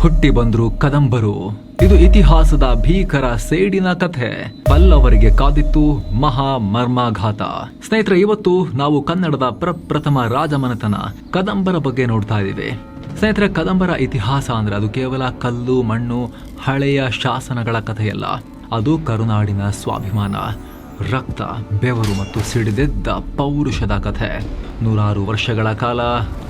ಹುಟ್ಟಿ ಬಂದ್ರು ಕದಂಬರು. ಇದು ಇತಿಹಾಸದ ಭೀಕರ ಸೇಡಿನ ಕಥೆ. ಪಲ್ಲವರಿಗೆ ಕಾದಿತ್ತು ಮಹಾ ಮರ್ಮಾಘಾತ. ಸ್ನೇಹಿತರೆ, ಇವತ್ತು ನಾವು ಕನ್ನಡದ ಪ್ರಪ್ರಥಮ ರಾಜಮನೆತನ ಕದಂಬರ ಬಗ್ಗೆ ನೋಡ್ತಾ ಇದ್ದೀವಿ. ಸ್ನೇಹಿತರೆ, ಕದಂಬರ ಇತಿಹಾಸ ಅಂದ್ರೆ ಅದು ಕೇವಲ ಕಲ್ಲು ಮಣ್ಣು ಹಳೆಯ ಶಾಸನಗಳ ಕಥೆಯಲ್ಲ. ಅದು ಕರುನಾಡಿನ ಸ್ವಾಭಿಮಾನ, ರಕ್ತ, ಬೆವರು ಮತ್ತು ಸಿಡಿದೆದ್ದ ಪೌರುಷದ ಕಥೆ. 100 ವರ್ಷಗಳ ಕಾಲ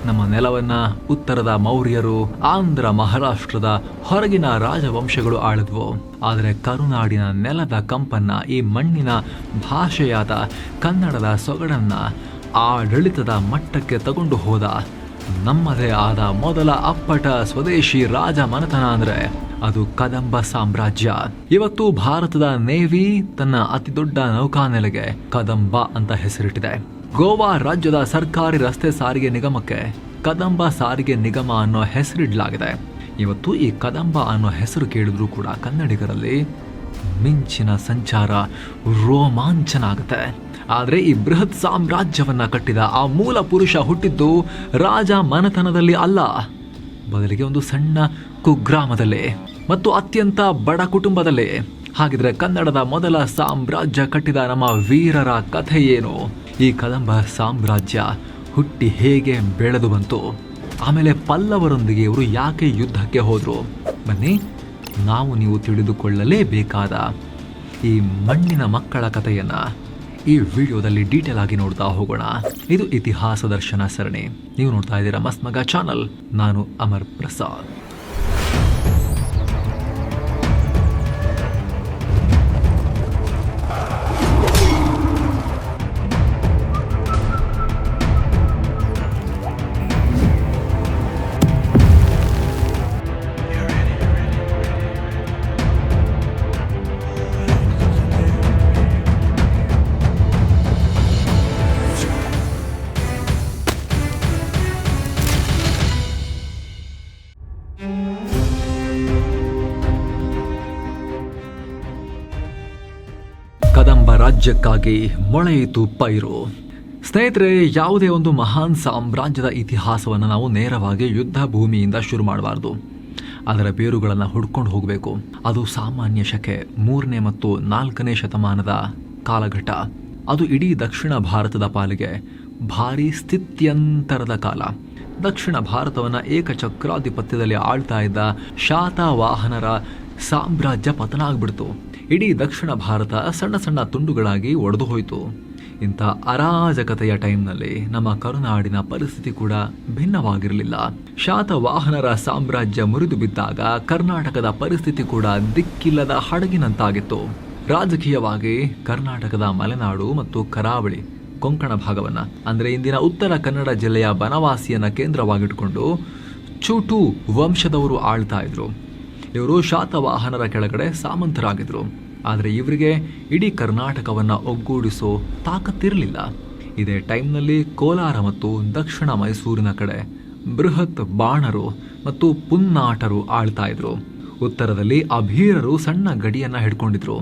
ನಮ್ಮ ನೆಲವನ್ನ ಉತ್ತರದ ಮೌರ್ಯರು, ಆಂಧ್ರ, ಮಹಾರಾಷ್ಟ್ರದ ಹೊರಗಿನ ರಾಜವಂಶಗಳು ಆಳಿದ್ವು. ಆದರೆ ಕರುನಾಡಿನ ನೆಲದ ಕಂಪನ್ನ, ಈ ಮಣ್ಣಿನ ಭಾಷೆಯಾದ ಕನ್ನಡದ ಸೊಗಡನ್ನ ಆಡಳಿತದ ಮಟ್ಟಕ್ಕೆ ತಗೊಂಡು ಹೋದ ನಮ್ಮದೇ ಆದ ಮೊದಲ ಅಪ್ಪಟ ಸ್ವದೇಶಿ ರಾಜ ಮನೆತನ ಅಂದ್ರೆ ಅದು ಕದಂಬ ಸಾಮ್ರಾಜ್ಯ. ಇವತ್ತು ಭಾರತದ ನೇವಿ ತನ್ನ ಅತಿ ದೊಡ್ಡ ನೌಕಾನೆಲೆಗೆ ಕದಂಬ ಅಂತ ಹೆಸರಿಟ್ಟಿದೆ. ಗೋವಾ ರಾಜ್ಯದ ಸರ್ಕಾರಿ ರಸ್ತೆ ಸಾರಿಗೆ ನಿಗಮಕ್ಕೆ ಕದಂಬ ಸಾರಿಗೆ ನಿಗಮ ಅನ್ನೋ ಹೆಸರಿಡಲಾಗಿದೆ. ಇವತ್ತು ಈ ಕದಂಬ ಅನ್ನೋ ಹೆಸರು ಕೇಳಿದ್ರೂ ಕೂಡ ಕನ್ನಡಿಗರಲ್ಲಿ ಮಿಂಚಿನ ಸಂಚಾರ, ರೋಮಾಂಚನ ಆಗುತ್ತೆ. ಆದರೆ ಈ ಬೃಹತ್ ಸಾಮ್ರಾಜ್ಯವನ್ನ ಕಟ್ಟಿದ ಆ ಮೂಲ ಪುರುಷ ಹುಟ್ಟಿದ್ದು ರಾಜ ಮನೆತನದಲ್ಲಿ ಅಲ್ಲ, ಬದಲಿಗೆ ಒಂದು ಸಣ್ಣ ಕುಗ್ರಾಮದಲ್ಲಿ ಮತ್ತು ಅತ್ಯಂತ ಬಡ ಕುಟುಂಬದಲ್ಲಿ. ಹಾಗಿದ್ರೆ ಕನ್ನಡದ ಮೊದಲ ಸಾಮ್ರಾಜ್ಯ ಕಟ್ಟಿದ ನಮ್ಮ ವೀರರ ಕಥೆ ಏನು? ಈ ಕದಂಬ ಸಾಮ್ರಾಜ್ಯ ಹುಟ್ಟಿ ಹೇಗೆ ಬೆಳೆದು ಬಂತು? ಆಮೇಲೆ ಪಲ್ಲವರೊಂದಿಗೆ ಇವರು ಯಾಕೆ ಯುದ್ಧಕ್ಕೆ ಹೋದ್ರು? ಬನ್ನಿ, ನಾವು ನೀವು ತಿಳಿದುಕೊಳ್ಳಲೇಬೇಕಾದ ಈ ಮಣ್ಣಿನ ಮಕ್ಕಳ ಕಥೆಯನ್ನ ಈ ವಿಡಿಯೋದಲ್ಲಿ ಡೀಟೇಲ್ ಆಗಿ ನೋಡ್ತಾ ಹೋಗೋಣ. ಇದು ಇತಿಹಾಸ ದರ್ಶನ ಸರಣಿ. ನೀವು ನೋಡ್ತಾ ಇದ್ದೀರಾ ಮಸ್ತ್ ಮಗ ಚಾನಲ್. ನಾನು ಅಮರ್ ಪ್ರಸಾದ್. ಕದಂಬ ರಾಜ್ಯಕ್ಕಾಗಿ ಮೊಳೆಯಿತು ಪೈರು. ಸ್ನೇಹಿತರೆ, ಯಾವುದೇ ಒಂದು ಮಹಾನ್ ಸಾಮ್ರಾಜ್ಯದ ಇತಿಹಾಸವನ್ನು ನಾವು ನೇರವಾಗಿ ಯುದ್ಧ ಭೂಮಿಯಿಂದ ಶುರು ಮಾಡಬಾರ್ದು. ಅದರ ಬೇರುಗಳನ್ನು ಹುಡ್ಕೊಂಡು ಹೋಗಬೇಕು. ಅದು ಸಾಮಾನ್ಯ ಶಕೆ 3ನೇ ಮತ್ತು 4ನೇ ಶತಮಾನದ ಕಾಲಘಟ್ಟ. ಅದು ಇಡೀ ದಕ್ಷಿಣ ಭಾರತದ ಪಾಲಿಗೆ ಭಾರೀ ಸ್ಥಿತ್ಯಂತರದ ಕಾಲ. ದಕ್ಷಿಣ ಭಾರತವನ್ನು ಏಕಚಕ್ರಾಧಿಪತ್ಯದಲ್ಲಿ ಆಳ್ತಾ ಇದ್ದ ಶಾತವಾಹನರ ಸಾಮ್ರಾಜ್ಯ ಪತನ ಆಗ್ಬಿಡ್ತು. ಇಡೀ ದಕ್ಷಿಣ ಭಾರತ ಸಣ್ಣ ಸಣ್ಣ ತುಂಡುಗಳಾಗಿ ಒಡೆದು ಹೋಯಿತು. ಇಂಥ ಅರಾಜಕತೆಯ ಟೈಮ್ನಲ್ಲಿ ನಮ್ಮ ಕರುನಾಡಿನ ಪರಿಸ್ಥಿತಿ ಕೂಡ ಭಿನ್ನವಾಗಿರಲಿಲ್ಲ. ಶಾತವಾಹನರ ಸಾಮ್ರಾಜ್ಯ ಮುರಿದು ಬಿದ್ದಾಗ ಕರ್ನಾಟಕದ ಪರಿಸ್ಥಿತಿ ಕೂಡ ದಿಕ್ಕಿಲ್ಲದ ಹಡಗಿನಂತಾಗಿತ್ತು. ರಾಜಕೀಯವಾಗಿ ಕರ್ನಾಟಕದ ಮಲೆನಾಡು ಮತ್ತು ಕರಾವಳಿ ಕೊಂಕಣ ಭಾಗವನ್ನ, ಅಂದ್ರೆ ಇಂದಿನ ಉತ್ತರ ಕನ್ನಡ ಜಿಲ್ಲೆಯ ಬನವಾಸಿಯನ್ನ ಕೇಂದ್ರವಾಗಿಟ್ಕೊಂಡು ಚೂಟು ವಂಶದವರು ಆಳ್ತಾ ಇದ್ರು. ಇವರು ಶಾತವಾಹನರ ಕೆಳಗಡೆ ಸಾಮಂತರಾಗಿದ್ರು. ಆದರೆ ಇವರಿಗೆ ಇಡೀ ಕರ್ನಾಟಕವನ್ನ ಒಗ್ಗೂಡಿಸೋ ತಾಕತ್ತಿರಲಿಲ್ಲ. ಇದೇ ಟೈಮ್ನಲ್ಲಿ ಕೋಲಾರ ಮತ್ತು ದಕ್ಷಿಣ ಮೈಸೂರಿನ ಕಡೆ ಬೃಹತ್ ಬಾಣರು ಮತ್ತು ಪುನ್ನಾಟರು ಆಳ್ತಾ ಇದ್ರು. ಉತ್ತರದಲ್ಲಿ ಅಭೀರರು ಸಣ್ಣ ಗಡಿಯನ್ನ ಹಿಡ್ಕೊಂಡಿದ್ರು.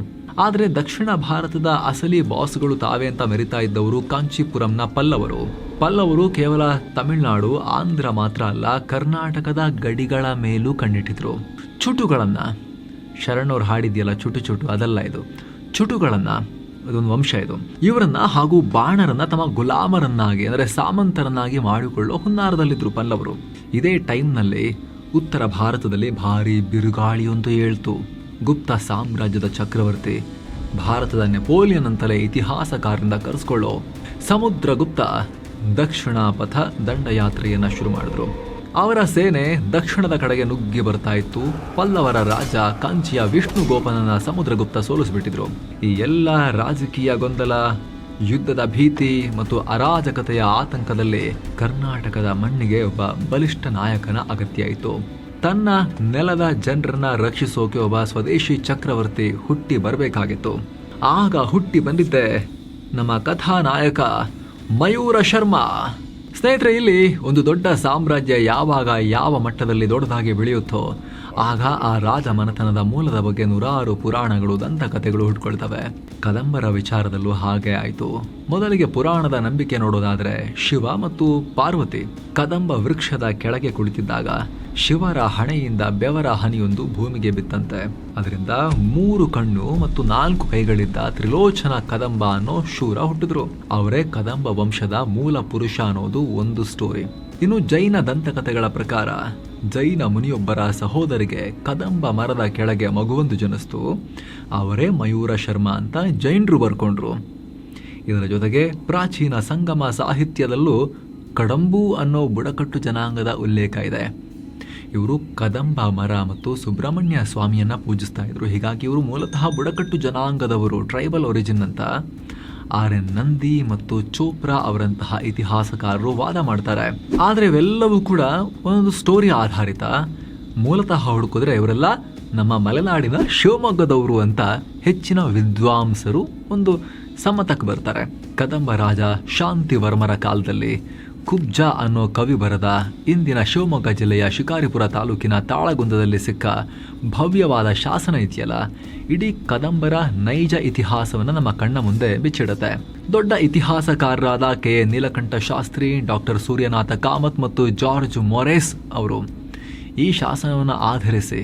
ಆದರೆ ದಕ್ಷಿಣ ಭಾರತದ ಅಸಲಿ ಬಾಸ್ಗಳು ತಾವೇ ಅಂತ ಮೆರಿತಾ ಇದ್ದವರು ಕಾಂಚೀಪುರಂನ ಪಲ್ಲವರು. ಪಲ್ಲವರು ಕೇವಲ ತಮಿಳುನಾಡು, ಆಂಧ್ರ ಮಾತ್ರ ಅಲ್ಲ, ಕರ್ನಾಟಕದ ಗಡಿಗಳ ಮೇಲೂ ಕಣ್ಣಿಟ್ಟಿದ್ರು. ಚುಟುಗಳನ್ನ, ಶರಣವ್ರು ಹಾಡಿದ್ಯಲ್ಲ ಚುಟು ಚುಟು, ಅದಲ್ಲ ಇದು. ಚುಟುಗಳನ್ನ, ಅದೊಂದು ವಂಶ ಇದು. ಇವರನ್ನ ಹಾಗೂ ಬಾಣರನ್ನ ತಮ್ಮ ಗುಲಾಮರನ್ನಾಗಿ ಅಂದರೆ ಸಾಮಂತರನ್ನಾಗಿ ಮಾಡಿಕೊಳ್ಳೋ ಹುನ್ನಾರದಲ್ಲಿದ್ರು ಪಲ್ಲವರು. ಇದೇ ಟೈಮ್ನಲ್ಲಿ ಉತ್ತರ ಭಾರತದಲ್ಲಿ ಭಾರಿ ಬಿರುಗಾಳಿಯೊಂದು ಏಳ್ತು. ಗುಪ್ತ ಸಾಮ್ರಾಜ್ಯದ ಚಕ್ರವರ್ತಿ, ಭಾರತದ ನೆಪೋಲಿಯನ್ ಅಂತಲೇ ಇತಿಹಾಸಕಾರರಿಂದ ಕರೆಸ್ಕೊಳ್ಳೋ ಸಮುದ್ರಗುಪ್ತ ದಕ್ಷಿಣ ಪಥ ದಂಡಯಾತ್ರೆಯನ್ನ ಶುರು ಮಾಡಿದ್ರು. ಅವರ ಸೇನೆ ದಕ್ಷಿಣದ ಕಡೆಗೆ ನುಗ್ಗಿ ಬರ್ತಾ ಇತ್ತು. ಪಲ್ಲವರ ರಾಜ ಕಾಂಚಿಯ ವಿಷ್ಣುಗೋಪನನ್ನ ಸಮುದ್ರಗುಪ್ತ ಸೋಲಿಸಿಬಿಟ್ಟಿದ್ರು. ಈ ಎಲ್ಲ ರಾಜಕೀಯ ಗೊಂದಲ, ಯುದ್ಧದ ಭೀತಿ ಮತ್ತು ಅರಾಜಕತೆಯ ಆತಂಕದಲ್ಲಿ ಕರ್ನಾಟಕದ ಮಣ್ಣಿಗೆ ಒಬ್ಬ ಬಲಿಷ್ಠ ನಾಯಕನ ಅಗತ್ಯ ಇತ್ತು. ತನ್ನ ನೆಲದ ಜನರನ್ನ ರಕ್ಷಿಸೋಕೆ ಒಬ್ಬ ಸ್ವದೇಶಿ ಚಕ್ರವರ್ತಿ ಹುಟ್ಟಿ ಬರಬೇಕಾಗಿತ್ತು. ಆಗ ಹುಟ್ಟಿ ಬಂದಿದ್ದೆ ನಮ್ಮ ಕಥಾನಾಯಕ ಮಯೂರ ಶರ್ಮಾ. ಸ್ನೇಹಿತರೆ, ಇಲ್ಲಿ ಒಂದು ದೊಡ್ಡ ಸಾಮ್ರಾಜ್ಯ ಯಾವಾಗ ಯಾವ ಮಟ್ಟದಲ್ಲಿ ದೊಡ್ಡದಾಗಿ ಬೆಳೆಯುತ್ತೋ ಆಗ ಆ ರಾಜ ಮನೆತನದ ಮೂಲದ ಬಗ್ಗೆ 100 ಪುರಾಣಗಳು, ದಂತಕಥೆಗಳು ಹುಟ್ಕೊಳ್ತವೆ. ಕದಂಬರ ವಿಚಾರದಲ್ಲೂ ಹಾಗೆ ಆಯಿತು. ಮೊದಲಿಗೆ ಪುರಾಣದ ನಂಬಿಕೆ ನೋಡೋದಾದ್ರೆ ಶಿವ ಮತ್ತು ಪಾರ್ವತಿ ಕದಂಬ ವೃಕ್ಷದ ಕೆಳಗೆ ಕುಳಿತಿದ್ದಾಗ ಶಿವರ ಹಣೆಯಿಂದ ಬೆವರ ಹನಿಯೊಂದು ಭೂಮಿಗೆ ಬಿತ್ತಂತೆ. ಅದರಿಂದ 3 ಕಣ್ಣು ಮತ್ತು 4 ಕೈಗಳಿದ್ದ ತ್ರಿಲೋಚನ ಕದಂಬ ಅನ್ನೋ ಶೂರ ಹುಟ್ಟಿದ್ರು. ಅವರೇ ಕದಂಬ ವಂಶದ ಮೂಲ ಪುರುಷ ಅನ್ನೋದು ಒಂದು ಸ್ಟೋರಿ. ಇನ್ನು ಜೈನ ದಂತಕಥೆಗಳ ಪ್ರಕಾರ ಜೈನ ಮುನಿಯೊಬ್ಬರ ಸಹೋದರಿಗೆ ಕದಂಬ ಮರದ ಕೆಳಗೆ ಮಗುವೊಂದು ಜನಿಸ್ತು. ಅವರೇ ಮಯೂರ ಶರ್ಮ ಅಂತ ಜೈನರು ಬರ್ಕೊಂಡ್ರು. ಇದರ ಜೊತೆಗೆ ಪ್ರಾಚೀನ ಸಂಗಮ ಸಾಹಿತ್ಯದಲ್ಲೂ ಕಡಂಬು ಅನ್ನೋ ಬುಡಕಟ್ಟು ಜನಾಂಗದ ಉಲ್ಲೇಖ ಇದೆ. ಇವರು ಕದಂಬ ಮರ ಮತ್ತು ಸುಬ್ರಹ್ಮಣ್ಯ ಸ್ವಾಮಿಯನ್ನ ಪೂಜಿಸ್ತಾ ಇದ್ರು. ಹೀಗಾಗಿ ಇವರು ಮೂಲತಃ ಬುಡಕಟ್ಟು ಜನಾಂಗದವರು, ಟ್ರೈಬಲ್ ಒರಿಜಿನ್ ಅಂತ RN ನಂದಿ ಮತ್ತು ಚೋಪ್ರಾ ಅವರಂತಹ ಇತಿಹಾಸಕಾರರು ವಾದ ಮಾಡ್ತಾರೆ. ಆದರೆ ಇವೆಲ್ಲವೂ ಕೂಡ ಒಂದೊಂದು ಸ್ಟೋರಿ ಆಧಾರಿತ. ಮೂಲತಃ ಹುಡುಕಿದ್ರೆ ಇವರೆಲ್ಲ ನಮ್ಮ ಮಲೆನಾಡಿನ ಶಿವಮೊಗ್ಗದವರು ಅಂತ ಹೆಚ್ಚಿನ ವಿದ್ವಾಂಸರು ಒಂದು ಸಮ್ಮತಕ್ಕೆ ಬರ್ತಾರೆ. ಕದಂಬ ರಾಜ ಶಾಂತಿವರ್ಮರ ಕಾಲದಲ್ಲಿ ಕುಬ್ಜ ಅನ್ನೋ ಕವಿ ಬರೆದ ಇಂದಿನ ಶಿವಮೊಗ್ಗ ಜಿಲ್ಲೆಯ ಶಿಕಾರಿಪುರ ತಾಲೂಕಿನ ತಾಳಗುಂದದಲ್ಲಿ ಸಿಕ್ಕ ಭವ್ಯವಾದ ಶಾಸನ ಇದೆಯಲ್ಲ, ಇಡೀ ಕದಂಬರ ನೈಜ ಇತಿಹಾಸವನ್ನು ನಮ್ಮ ಕಣ್ಣ ಮುಂದೆ ಬಿಚ್ಚಿಡುತ್ತೆ. ದೊಡ್ಡ ಇತಿಹಾಸಕಾರರಾದ KA ನೀಲಕಂಠ ಶಾಸ್ತ್ರಿ, ಡಾಕ್ಟರ್ ಸೂರ್ಯನಾಥ ಕಾಮತ್ ಮತ್ತು ಜಾರ್ಜ್ ಮೊರೇಸ್ ಅವರು ಈ ಶಾಸನವನ್ನು ಆಧರಿಸಿ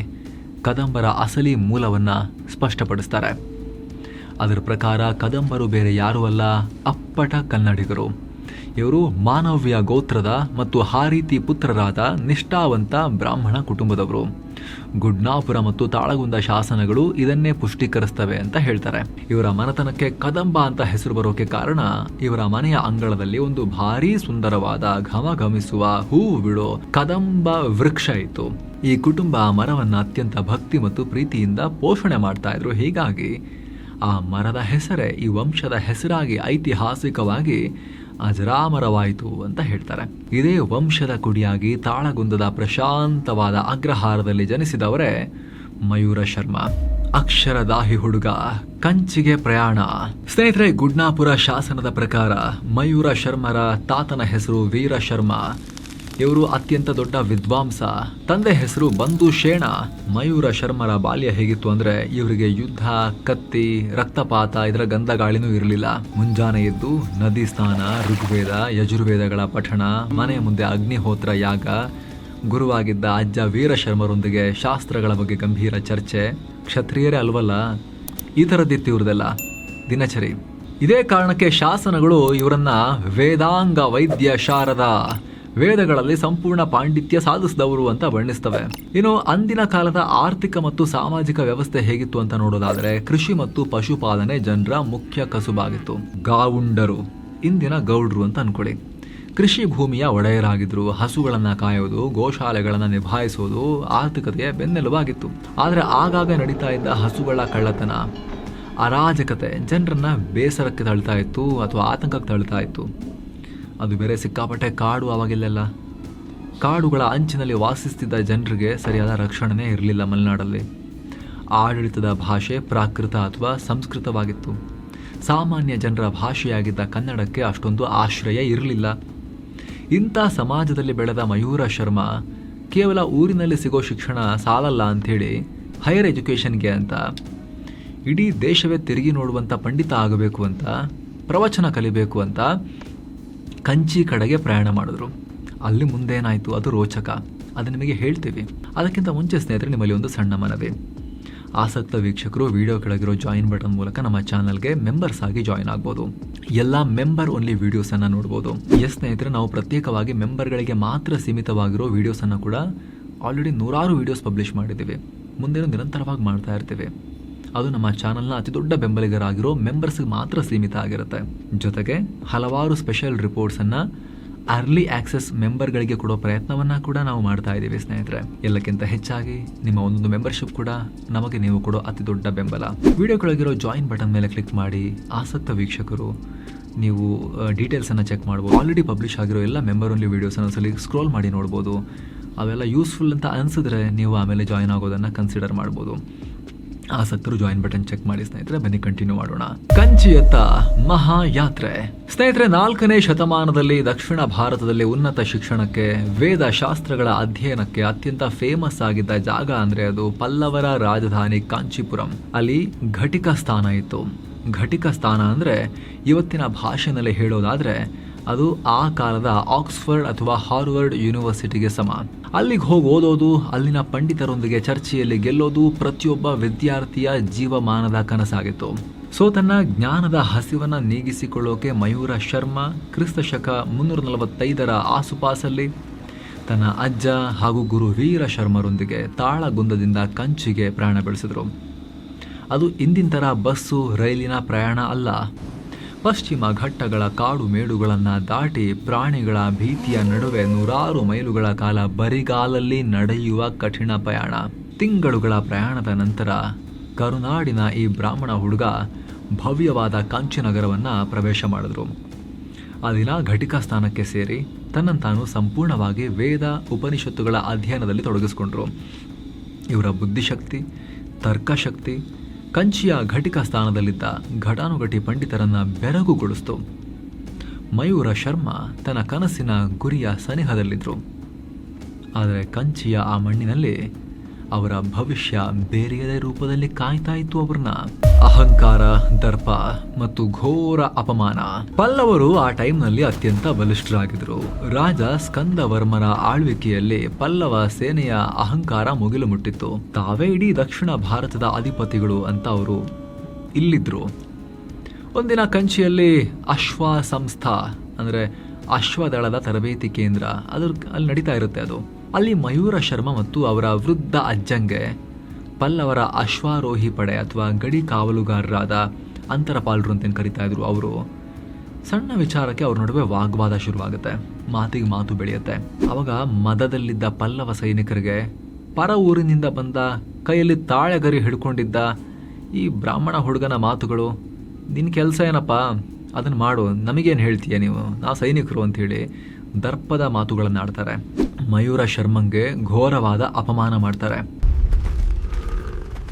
ಕದಂಬರ ಅಸಲಿ ಮೂಲವನ್ನು ಸ್ಪಷ್ಟಪಡಿಸ್ತಾರೆ. ಅದರ ಪ್ರಕಾರ ಕದಂಬರು ಬೇರೆ ಯಾರೂ ಅಲ್ಲ, ಅಪ್ಪಟ ಕನ್ನಡಿಗರು. ಇವರು ಮಾನವ್ಯ ಗೋತ್ರದ ಮತ್ತು ಹಾರೀತಿ ಪುತ್ರರಾದ ನಿಷ್ಠಾವಂತ ಬ್ರಾಹ್ಮಣ ಕುಟುಂಬದವರು. ಗುಡ್ನಾಪುರ ಮತ್ತು ತಾಳಗುಂದ ಶಾಸನಗಳು ಇದನ್ನೇ ಪುಷ್ಟೀಕರಿಸ್ತವೆ ಅಂತ ಹೇಳ್ತಾರೆ. ಇವರ ಮನೆತನಕ್ಕೆ ಕದಂಬ ಅಂತ ಹೆಸರು ಬರೋಕೆ ಕಾರಣ ಇವರ ಮನೆಯ ಅಂಗಳದಲ್ಲಿ ಒಂದು ಭಾರೀ ಸುಂದರವಾದ ಘಮಘಮಿಸುವ ಹೂವು ಬಿಡೋ ಕದಂಬ ವೃಕ್ಷ ಇತ್ತು. ಈ ಕುಟುಂಬ ಆ ಮರವನ್ನು ಅತ್ಯಂತ ಭಕ್ತಿ ಮತ್ತು ಪ್ರೀತಿಯಿಂದ ಪೋಷಣೆ ಮಾಡ್ತಾ ಇದ್ರು. ಹೀಗಾಗಿ ಆ ಮರದ ಹೆಸರೇ ಈ ವಂಶದ ಹೆಸರಾಗಿ ಐತಿಹಾಸಿಕವಾಗಿ ಅಜರಾಮರವಾಯಿತು ಅಂತ ಹೇಳ್ತಾರೆ. ಇದೇ ವಂಶದ ಕುಡಿಯಾಗಿ ತಾಳಗುಂದದ ಪ್ರಶಾಂತವಾದ ಅಗ್ರಹಾರದಲ್ಲಿ ಜನಿಸಿದವರೇ ಮಯೂರ ಶರ್ಮ. ಅಕ್ಷರದಾಹಿ ಹುಡುಗ, ಕಂಚಿಗೆ ಪ್ರಯಾಣ. ಸ್ನೇಹಿತರೆ, ಗುಡ್ನಾಪುರ ಶಾಸನದ ಪ್ರಕಾರ ಮಯೂರ ಶರ್ಮರ ತಾತನ ಹೆಸರು ವೀರ ಶರ್ಮ. ಇವರು ಅತ್ಯಂತ ದೊಡ್ಡ ವಿದ್ವಾಂಸ. ತಂದೆ ಹೆಸರು ಬಂಧು ಶೇಣ. ಮಯೂರ ಶರ್ಮರ ಬಾಲ್ಯ ಹೇಗಿತ್ತು ಅಂದ್ರೆ, ಇವರಿಗೆ ಯುದ್ಧ, ಕತ್ತಿ, ರಕ್ತಪಾತ ಇದರ ಗಂಧಗಾಳಿನೂ ಇರಲಿಲ್ಲ. ಮುಂಜಾನೆ ಎದ್ದು ನದಿ ಸ್ನಾನ, ಋಗ್ವೇದ, ಯಜುರ್ವೇದಗಳ ಪಠಣ, ಮನೆಯ ಮುಂದೆ ಅಗ್ನಿಹೋತ್ರ ಯಾಗ, ಗುರುವಾಗಿದ್ದ ಅಜ್ಜ ವೀರಶರ್ಮರೊಂದಿಗೆ ಶಾಸ್ತ್ರಗಳ ಬಗ್ಗೆ ಗಂಭೀರ ಚರ್ಚೆ. ಕ್ಷತ್ರಿಯರೇ ಅಲ್ವಲ್ಲ, ಈ ಥರದ್ದಿತ್ತು ಇವ್ರದೆಲ್ಲ ದಿನಚರಿ. ಇದೇ ಕಾರಣಕ್ಕೆ ಶಾಸನಗಳು ಇವರನ್ನ ವೇದಾಂಗ ವೈದ್ಯ ಶಾರದ, ವೇದಗಳಲ್ಲಿ ಸಂಪೂರ್ಣ ಪಾಂಡಿತ್ಯ ಸಾಧಿಸಿದವರು ಅಂತ ವರ್ಣಿಸ್ತವೆ. ಇನ್ನು ಅಂದಿನ ಕಾಲದ ಆರ್ಥಿಕ ಮತ್ತು ಸಾಮಾಜಿಕ ವ್ಯವಸ್ಥೆ ಹೇಗಿತ್ತು ಅಂತ ನೋಡೋದಾದ್ರೆ, ಕೃಷಿ ಮತ್ತು ಪಶುಪಾಲನೆ ಜನರ ಮುಖ್ಯ ಕಸುಬಾಗಿತ್ತು. ಗಾವುಂಡರು, ಇಂದಿನ ಗೌಡ್ರು ಅಂತ ಅನ್ಕೊಳ್ಳಿ, ಕೃಷಿ ಭೂಮಿಯ ಒಡೆಯರಾಗಿದ್ರು. ಹಸುಗಳನ್ನ ಕಾಯೋದು, ಗೋಶಾಲೆಗಳನ್ನ ನಿಭಾಯಿಸೋದು ಆರ್ಥಿಕತೆಯ ಬೆನ್ನೆಲುಬಾಗಿತ್ತು. ಆದರೆ ಆಗಾಗ ನಡೀತಾ ಇದ್ದ ಹಸುಗಳ ಕಳ್ಳತನ, ಅರಾಜಕತೆ ಜನರನ್ನ ಬೇಸರಕ್ಕೆ ತಳ್ತಾ ಇತ್ತು ಅಥವಾ ಆತಂಕಕ್ಕೆ ತಳ್ತಾ ಇತ್ತು. ಅದು ಬೇರೆ ಸಿಕ್ಕಾಪಟ್ಟೆ ಕಾಡು. ಆವಾಗಿಲ್ಲೆಲ್ಲ ಕಾಡುಗಳ ಅಂಚಿನಲ್ಲಿ ವಾಸಿಸ್ತಿದ್ದ ಜನರಿಗೆ ಸರಿಯಾದ ರಕ್ಷಣೆ ಇರಲಿಲ್ಲ. ಮಲೆನಾಡಲ್ಲಿ ಆಡಳಿತದ ಭಾಷೆ ಪ್ರಾಕೃತ ಅಥವಾ ಸಂಸ್ಕೃತವಾಗಿತ್ತು. ಸಾಮಾನ್ಯ ಜನರ ಭಾಷೆಯಾಗಿದ್ದ ಕನ್ನಡಕ್ಕೆ ಅಷ್ಟೊಂದು ಆಶ್ರಯ ಇರಲಿಲ್ಲ. ಇಂಥ ಸಮಾಜದಲ್ಲಿ ಬೆಳೆದ ಮಯೂರ ಶರ್ಮ ಕೇವಲ ಊರಿನಲ್ಲಿ ಸಿಗೋ ಶಿಕ್ಷಣ ಸಾಲಲ್ಲ ಅಂಥೇಳಿ ಹೈಯರ್ ಎಜುಕೇಷನ್ಗೆ ಅಂತ ಇಡೀ ದೇಶವೇ ತಿರುಗಿ ನೋಡುವಂಥ ಪಂಡಿತ ಆಗಬೇಕು ಅಂತ, ಪ್ರವಚನ ಕಲಿಬೇಕು ಅಂತ ಕಂಚಿ ಕಡೆಗೆ ಪ್ರಯಾಣ ಮಾಡಿದ್ರು. ಅಲ್ಲಿ ಮುಂದೇನಾಯಿತು ಅದು ರೋಚಕ, ಅದು ನಿಮಗೆ ಹೇಳ್ತೀವಿ. ಅದಕ್ಕಿಂತ ಮುಂಚೆ ಸ್ನೇಹಿತರೆ, ನಿಮ್ಮಲ್ಲಿ ಒಂದು ಸಣ್ಣ ಮನವಿ. ಆಸಕ್ತ ವೀಕ್ಷಕರು ವಿಡಿಯೋ ಕೆಳಗಿರೋ ಜಾಯಿನ್ ಬಟನ್ ಮೂಲಕ ನಮ್ಮ ಚಾನಲ್ಗೆ ಮೆಂಬರ್ಸ್ ಆಗಿ ಜಾಯಿನ್ ಆಗ್ಬೋದು. ಎಲ್ಲ ಮೆಂಬರ್ ಓನ್ಲಿ ವಿಡಿಯೋಸನ್ನು ನೋಡ್ಬೋದು. ಎಸ್ ಸ್ನೇಹಿತರೆ, ನಾವು ಪ್ರತ್ಯೇಕವಾಗಿ ಮೆಂಬರ್ಗಳಿಗೆ ಮಾತ್ರ ಸೀಮಿತವಾಗಿರೋ ವಿಡಿಯೋಸನ್ನು ಕೂಡ ಆಲ್ರೆಡಿ 100 ವಿಡಿಯೋಸ್ ಪಬ್ಲಿಷ್ ಮಾಡಿದ್ದೀವಿ. ಮುಂದೇನು ನಿರಂತರವಾಗಿ ಮಾಡ್ತಾ ಇರ್ತೀವಿ. ಅದು ನಮ್ಮ ಚಾನಲ್ನ ಅತಿ ದೊಡ್ಡ ಬೆಂಬಲಿಗರಾಗಿರೋ ಮೆಂಬರ್ಸ್ಗೆ ಮಾತ್ರ ಸೀಮಿತ ಆಗಿರುತ್ತೆ. ಜೊತೆಗೆ ಹಲವಾರು ಸ್ಪೆಷಲ್ ರಿಪೋರ್ಟ್ಸನ್ನು ಅರ್ಲಿ ಆಕ್ಸೆಸ್ ಮೆಂಬರ್ಗಳಿಗೆ ಕೊಡೋ ಪ್ರಯತ್ನವನ್ನು ಕೂಡ ನಾವು ಮಾಡ್ತಾ ಇದ್ದೀವಿ ಸ್ನೇಹಿತರೆ. ಎಲ್ಲಕ್ಕಿಂತ ಹೆಚ್ಚಾಗಿ ನಿಮ್ಮ ಒಂದೊಂದು ಮೆಂಬರ್ಶಿಪ್ ಕೂಡ ನಮಗೆ ನೀವು ಕೊಡೋ ಅತಿ ದೊಡ್ಡ ಬೆಂಬಲ. ವಿಡಿಯೋ ಕೆಳಗಿರೋ ಜಾಯಿನ್ ಬಟನ್ ಮೇಲೆ ಕ್ಲಿಕ್ ಮಾಡಿ ಆಸಕ್ತ ವೀಕ್ಷಕರು ನೀವು ಡೀಟೇಲ್ಸನ್ನು ಚೆಕ್ ಮಾಡ್ಬೋದು. ಆಲ್ರೆಡಿ ಪಬ್ಲಿಷ್ ಆಗಿರೋ ಎಲ್ಲ ಮೆಂಬರ್ ಓನ್ಲಿ ವೀಡಿಯೋಸನ್ನು ಒಂದ್ಸಲಿ ಸ್ಕ್ರೋಲ್ ಮಾಡಿ ನೋಡ್ಬೋದು. ಅವೆಲ್ಲ ಯೂಸ್ಫುಲ್ ಅಂತ ಅನಿಸಿದ್ರೆ ನೀವು ಆಮೇಲೆ ಜಾಯಿನ್ ಆಗೋದನ್ನು ಕನ್ಸಿಡರ್ ಮಾಡ್ಬೋದು. ಆಸಕ್ತರು ಜಾಯಿನ್ ಬಟನ್ ಚೆಕ್ ಮಾಡಿ ಸ್ನೇಹಿತರೆ. ಬನ್ನಿ ಕಂಟಿನ್ಯೂ ಮಾಡೋಣ. ಕಂಚಿಯತ್ತ ಮಹಾಯಾತ್ರೆ. ಸ್ನೇಹಿತರೆ, 4ನೇ ಶತಮಾನದಲ್ಲಿ ದಕ್ಷಿಣ ಭಾರತದಲ್ಲಿ ಉನ್ನತ ಶಿಕ್ಷಣಕ್ಕೆ, ವೇದ ಶಾಸ್ತ್ರಗಳ ಅಧ್ಯಯನಕ್ಕೆ ಅತ್ಯಂತ ಫೇಮಸ್ ಆಗಿದ್ದ ಜಾಗ ಅಂದ್ರೆ ಅದು ಪಲ್ಲವರ ರಾಜಧಾನಿ ಕಾಂಚೀಪುರಂ. ಅಲ್ಲಿ ಘಟಿಕ ಸ್ಥಾನ ಇತ್ತು. ಘಟಿಕ ಸ್ಥಾನ ಅಂದ್ರೆ ಇವತ್ತಿನ ಭಾಷೆನಲ್ಲಿ ಹೇಳೋದಾದ್ರೆ ಅದು ಆ ಕಾಲದ ಆಕ್ಸ್ಫರ್ಡ್ ಅಥವಾ ಹಾರ್ವರ್ಡ್ ಯೂನಿವರ್ಸಿಟಿಗೆ ಸಮ. ಅಲ್ಲಿಗೆ ಹೋಗಿ ಓದೋದು, ಅಲ್ಲಿನ ಪಂಡಿತರೊಂದಿಗೆ ಚರ್ಚೆಯಲ್ಲಿ ಗೆಲ್ಲೋದು ಪ್ರತಿಯೊಬ್ಬ ವಿದ್ಯಾರ್ಥಿಯ ಜೀವಮಾನದ ಕನಸಾಗಿತ್ತು. ಸೊ ತನ್ನ ಜ್ಞಾನದ ಹಸಿವನ್ನ ನೀಗಿಸಿಕೊಳ್ಳೋಕೆ ಮಯೂರ ಶರ್ಮಾ ಕ್ರಿಸ್ತಶಕ 345 ಆಸುಪಾಸಲ್ಲಿ ತನ್ನ ಅಜ್ಜ ಹಾಗೂ ಗುರು ವೀರ ಶರ್ಮರೊಂದಿಗೆ ತಾಳಗುಂದದಿಂದ ಕಂಚಿಗೆ ಪ್ರಯಾಣ ಬೆಳೆಸಿದರು. ಅದು ಇಂದಿನ ಥರ ಬಸ್ಸು ರೈಲಿನ ಪ್ರಯಾಣ ಅಲ್ಲ. ಪಶ್ಚಿಮ ಘಟ್ಟಗಳ ಕಾಡು ಮೇಡುಗಳನ್ನು ದಾಟಿ ಪ್ರಾಣಿಗಳ ಭೀತಿಯ ನಡುವೆ 100 ಮೈಲುಗಳ ಕಾಲ ಬರಿಗಾಲಲ್ಲಿ ನಡೆಯುವ ಕಠಿಣ ಪ್ರಯಾಣ. ತಿಂಗಳುಗಳ ಪ್ರಯಾಣದ ನಂತರ ಕರುನಾಡಿನ ಈ ಬ್ರಾಹ್ಮಣ ಹುಡುಗ ಭವ್ಯವಾದ ಕಾಂಚಿನಗರವನ್ನು ಪ್ರವೇಶ ಮಾಡಿದ್ರು. ಆ ದಿನ ಘಟಿಕಾ ಸ್ಥಾನಕ್ಕೆ ಸೇರಿ ತನ್ನಂತಾನು ಸಂಪೂರ್ಣವಾಗಿ ವೇದ ಉಪನಿಷತ್ತುಗಳ ಅಧ್ಯಯನದಲ್ಲಿ ತೊಡಗಿಸ್ಕೊಂಡ್ರು. ಇವರ ಬುದ್ಧಿಶಕ್ತಿ, ತರ್ಕಶಕ್ತಿ ಕಂಚಿಯ ಘಟಿಕಾ ಸ್ಥಾನದಲ್ಲಿದ್ದ ಘಟಾನುಘಟಿ ಪಂಡಿತರನ್ನ ಬೆರಗುಗೊಳಿಸ್ತು. ಮಯೂರ ಶರ್ಮಾ ತನ್ನ ಕನಸಿನ ಗುರಿಯ ಸನಿಹದಲ್ಲಿದ್ದರು. ಆದರೆ ಕಂಚಿಯ ಆ ಮಣ್ಣಿನಲ್ಲಿ ಅವರ ಭವಿಷ್ಯ ಬೇರೆಯದೇ ರೂಪದಲ್ಲಿ ಕಾಯ್ತಾ ಇತ್ತು ಅವ್ರನ್ನ. ಅಹಂಕಾರ, ದರ್ಪ ಮತ್ತು ಘೋರ ಅಪಮಾನ. ಪಲ್ಲವರು ಆ ಟೈಮ್ನಲ್ಲಿ ಅತ್ಯಂತ ಬಲಿಷ್ಠರಾಗಿದ್ರು. ರಾಜ ಸ್ಕಂದವರ್ಮನ ಆಳ್ವಿಕೆಯಲ್ಲಿ ಪಲ್ಲವ ಸೇನೆಯ ಅಹಂಕಾರ ಮುಗಿಲು ಮುಟ್ಟಿತ್ತು. ತಾವೇ ಇಡೀ ದಕ್ಷಿಣ ಭಾರತದ ಅಧಿಪತಿಗಳು ಅಂತ ಅವರು ಇಲ್ಲಿದ್ರು. ಒಂದಿನ ಕಂಚಿಯಲ್ಲಿ ಅಶ್ವ ಸಂಸ್ಥಾ ಅಂದ್ರೆ ಅಶ್ವದಳದ ತರಬೇತಿ ಕೇಂದ್ರ ಅಲ್ಲಿ ನಡೀತಾ ಇರುತ್ತೆ. ಅಲ್ಲಿ ಮಯೂರ ಶರ್ಮಾ ಮತ್ತು ಅವರ ವೃದ್ಧ ಅಜ್ಜಂಗೆ ಪಲ್ಲವರ ಅಶ್ವಾರೋಹಿ ಪಡೆ ಅಥವಾ ಗಡಿ ಕಾವಲುಗಾರರಾದ ಅಂತರಪಾಲರು ಅಂತ ಕರಿತಾ ಇದ್ರು. ಅವರು ಸಣ್ಣ ವಿಚಾರಕ್ಕೆ ಅವ್ರ ನಡುವೆ ವಾಗ್ವಾದ ಶುರುವಾಗುತ್ತೆ. ಮಾತಿಗೆ ಮಾತು ಬೆಳೆಯುತ್ತೆ. ಅವಾಗ ಮದದಲ್ಲಿದ್ದ ಪಲ್ಲವ ಸೈನಿಕರಿಗೆ ಪರ ಊರಿನಿಂದ ಬಂದ ಕೈಯಲ್ಲಿ ತಾಳೆಗರಿ ಹಿಡ್ಕೊಂಡಿದ್ದ ಈ ಬ್ರಾಹ್ಮಣ ಹುಡುಗನ ಮಾತುಗಳು, ನಿನ್ನ ಕೆಲಸ ಏನಪ್ಪ, ಅದನ್ನು ಮಾಡು, ನಮಗೇನು ಹೇಳ್ತೀಯ ನೀವು, ನಾವು ಸೈನಿಕರು ಅಂಥೇಳಿ ದರ್ಪದ ಮಾತುಗಳನ್ನು ಆಡ್ತಾರೆ. ಮಯೂರ ಶರ್ಮಂಗೆ ಘೋರವಾದ ಅಪಮಾನ ಮಾಡ್ತಾರೆ.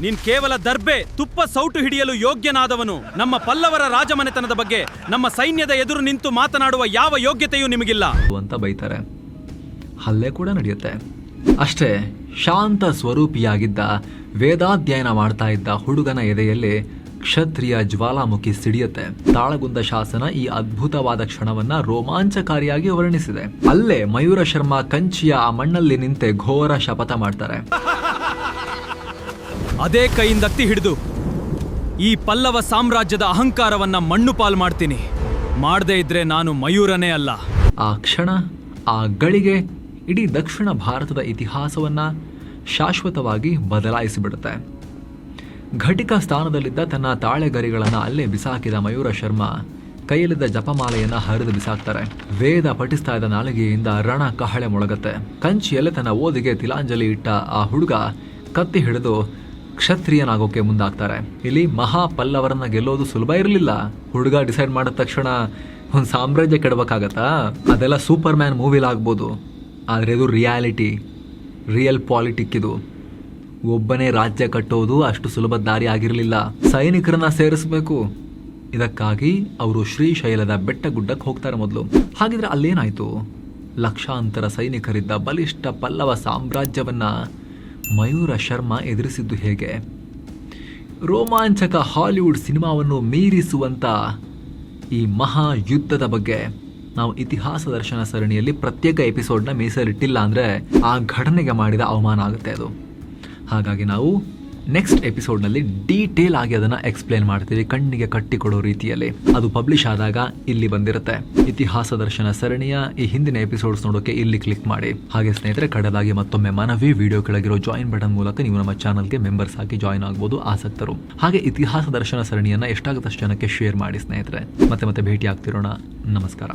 ನೀನ್ ಕೇವಲ ದರ್ಬೆ, ತುಪ್ಪ ಸೌಟು ಹಿಡಿಯಲು ಯೋಗ್ಯನಾದವನು. ನಮ್ಮ ಪಲ್ಲವರ ರಾಜಮನೆತನದ ಬಗ್ಗೆ ನಮ್ಮ ಸೈನ್ಯದ ಎದುರು ನಿಂತು ಮಾತನಾಡುವ ಯಾವ ಯೋಗ್ಯತೆಯೂ ನಿಮಗಿಲ್ಲ ಅಂತ ಬೈತಾರೆ. ಹಲ್ಲೆ ಕೂಡ ನಡೆಯುತ್ತೆ. ಅಷ್ಟೇ, ಶಾಂತ ಸ್ವರೂಪಿಯಾಗಿದ್ದ ವೇದಾಧ್ಯಯನ ಮಾಡ್ತಾ ಇದ್ದ ಹುಡುಗನ ಎದೆಯಲ್ಲಿ ಕ್ಷತ್ರಿಯ ಜ್ವಾಲಾಮುಖಿ ಸಿಡಿಯುತ್ತೆ. ತಾಳಗುಂದ ಶಾಸನ ಈ ಅದ್ಭುತವಾದ ಕ್ಷಣವನ್ನ ರೋಮಾಂಚಕಾರಿಯಾಗಿ ವರ್ಣಿಸಿದೆ. ಅಲ್ಲೇ ಮಯೂರ ಶರ್ಮಾ ಕಂಚಿಯ ಆ ಮಣ್ಣಲ್ಲಿ ನಿಂತೆ ಘೋರ ಶಪಥ ಮಾಡ್ತಾರೆ. ಅದೇ ಕೈಯಿಂದತ್ತಿ ಹಿಡಿದು ಈ ಪಲ್ಲವ ಸಾಮ್ರಾಜ್ಯದ ಅಹಂಕಾರವನ್ನ ಮಣ್ಣು ಪಾಲು ಮಾಡ್ತೀನಿ. ಮಾಡದೇ ಇದ್ರೆ ನಾನು ಮಯೂರನೇ ಅಲ್ಲ. ಆ ಕ್ಷಣ, ಆ ಗಳಿಗೆ ಇಡೀ ದಕ್ಷಿಣ ಭಾರತದ ಇತಿಹಾಸವನ್ನ ಶಾಶ್ವತವಾಗಿ ಬದಲಾಯಿಸಿಬಿಡುತ್ತೆ. ಘಟಿಕಾ ಸ್ಥಾನದಲ್ಲಿದ್ದ ತನ್ನ ತಾಳೆಗರಿಗಳನ್ನು ಅಲ್ಲೇ ಬಿಸಾಕಿದ ಮಯೂರ ಶರ್ಮಾ ಕೈಯಲ್ಲಿದ್ದ ಜಪಮಾಲೆಯನ್ನ ಹರಿದು ಬಿಸಾಕ್ತಾರೆ. ವೇದ ಪಠಿಸ್ತಾ ಇದ್ದ ನಾಲಿಗೆಯಿಂದ ರಣ ಕಹಳೆ ಮೊಳಗತ್ತೆ. ಕಂಚಿಯಲ್ಲೇ ತನ್ನ ಓದಿಗೆ ತಿಲಾಂಜಲಿ ಇಟ್ಟ ಆ ಹುಡುಗ ಕತ್ತಿ ಹಿಡಿದು ಕ್ಷತ್ರಿಯನಾಗೋಕೆ ಮುಂದಾಗ್ತಾರೆ. ಇಲ್ಲಿ ಮಹಾ ಪಲ್ಲವರನ್ನ ಗೆಲ್ಲೋದು ಸುಲಭ ಇರಲಿಲ್ಲ. ಹುಡುಗ ಡಿಸೈಡ್ ಮಾಡಿದ ತಕ್ಷಣ ಒಂದು ಸಾಮ್ರಾಜ್ಯ ಕೆಡಬೇಕಾಗತ್ತಾ? ಅದೆಲ್ಲ ಸೂಪರ್ ಮ್ಯಾನ್ ಮೂವಿಲಾಗ್ಬೋದು, ಆದರೆ ಇದು ರಿಯಾಲಿಟಿ, ರಿಯಲ್ ಪಾಲಿಟಿಕ್. ಇದು ಒಬ್ಬನೇ ರಾಜ್ಯ ಕಟ್ಟೋದು ಅಷ್ಟು ಸುಲಭದ ದಾರಿ ಆಗಿರಲಿಲ್ಲ. ಸೈನಿಕರನ್ನ ಸೇರಿಸಬೇಕು. ಇದಕ್ಕಾಗಿ ಅವರು ಶ್ರೀಶೈಲದ ಬೆಟ್ಟ ಗುಡ್ಡಕ್ಕೆ ಹೋಗ್ತಾರೆ ಮೊದಲು. ಹಾಗಿದ್ರೆ ಅಲ್ಲೇನಾಯ್ತು? ಲಕ್ಷಾಂತರ ಸೈನಿಕರಿದ್ದ ಬಲಿಷ್ಠ ಪಲ್ಲವ ಸಾಮ್ರಾಜ್ಯವನ್ನ ಮಯೂರ ಶರ್ಮಾ ಎದುರಿಸಿದ್ದು ಹೇಗೆ? ರೋಮಾಂಚಕ ಹಾಲಿವುಡ್ ಸಿನಿಮಾವನ್ನು ಮೀರಿಸುವಂತ ಈ ಮಹಾ ಯುದ್ಧದ ಬಗ್ಗೆ ನಾವು ಇತಿಹಾಸ ದರ್ಶನ ಸರಣಿಯಲ್ಲಿ ಪ್ರತ್ಯೇಕ ಎಪಿಸೋಡ್ನ ಮೀಸಲಿಟ್ಟಿಲ್ಲ ಅಂದರೆ ಆ ಘಟನೆಗೆ ಮಾಡಿದ ಅವಮಾನ ಆಗುತ್ತೆ ಅದು. ಹಾಗಾಗಿ ನಾವು ನೆಕ್ಸ್ಟ್ ಎಪಿಸೋಡ್ನಲ್ಲಿ ಡೀಟೇಲ್ ಆಗಿ ಅದನ್ನು ಎಕ್ಸ್ಪ್ಲೇನ್ ಮಾಡ್ತೀವಿ, ಕಣ್ಣಿಗೆ ಕಟ್ಟಿಕೊಡೋ ರೀತಿಯಲ್ಲಿ. ಅದು ಪಬ್ಲಿಷ್ ಆದಾಗ ಇಲ್ಲಿ ಬಂದಿರುತ್ತೆ. ಇತಿಹಾಸ ದರ್ಶನ ಸರಣಿಯ ಈ ಹಿಂದಿನ ಎಪಿಸೋಡ್ಸ್ ನೋಡೋಕೆ ಇಲ್ಲಿ ಕ್ಲಿಕ್ ಮಾಡಿ. ಹಾಗೆ ಸ್ನೇಹಿತರೆ, ಕಡೆದಾಗಿ ಮತ್ತೊಮ್ಮೆ ಮನವಿ, ವಿಡಿಯೋ ಕೆಳಗಿರೋ ಜಾಯಿನ್ ಬಟನ್ ಮೂಲಕ ನೀವು ನಮ್ಮ ಚಾನಲ್ಗೆ ಮೆಂಬರ್ಸ್ ಆಗಿ ಜಾಯಿನ್ ಆಗ್ಬೋದು ಆಸಕ್ತರು. ಹಾಗೆ ಇತಿಹಾಸ ದರ್ಶನ ಸರಣಿಯನ್ನ ಎಷ್ಟಾಗುತ್ತಷ್ಟು ಜನಕ್ಕೆ ಶೇರ್ ಮಾಡಿ ಸ್ನೇಹಿತರೆ. ಮತ್ತೆ ಭೇಟಿ ಆಗ್ತಿರೋಣ. ನಮಸ್ಕಾರ.